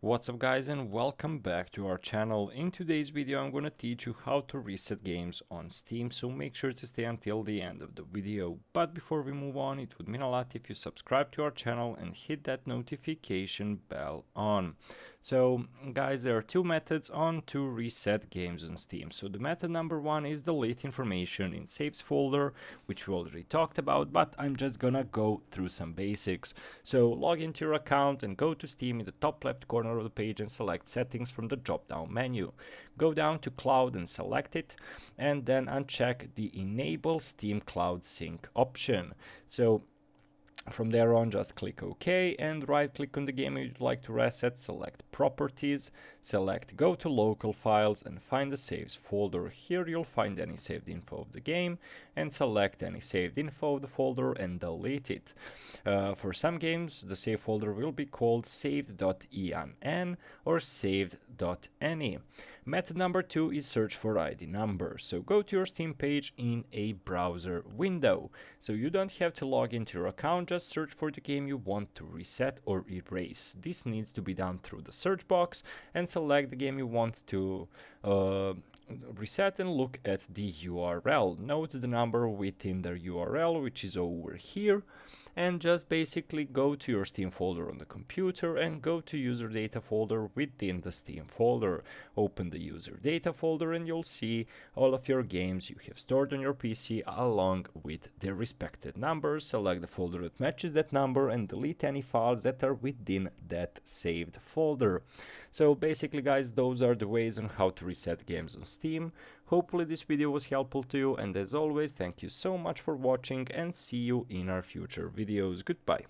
What's up guys, and welcome back to our channel. In today's video I'm gonna teach you how to reset games on Steam, so make sure to stay until the end of the video. But before we move on, it would mean a lot if you subscribe to our channel and hit that notification bell on. So guys, there are two methods on to reset games on Steam. So the method number one is delete information in saves folder, which we already talked about, but I'm just gonna go through some basics. So log into your account and go to Steam in the top left corner of the page and select settings from the drop down menu. Go down to cloud and select it, and then uncheck the enable Steam Cloud Sync option. So from there on, just click OK and right click on the game you'd like to reset, select Properties, select Go to Local Files and find the Saves folder. Here you'll find any saved info of the game and select any saved info of the folder and delete it. For some games, the save folder will be called saved.enn or saved.any. Method number two is search for ID number. So go to your Steam page in a browser window. So you don't have to log into your account, just search for the game you want to reset or erase. This needs to be done through the search box and select the game you want to reset and look at the URL. Note the number within the URL, which is over here, and just basically go to your Steam folder on the computer and go to user data folder within the Steam folder. Open the user data folder and you'll see all of your games you have stored on your PC along with their respective numbers. Select the folder that matches that number and delete any files that are within that saved folder. So basically guys, those are the ways on how to reset games on Steam. Hopefully this video was helpful to you, and as always, thank you so much for watching and see you in our future videos. Goodbye.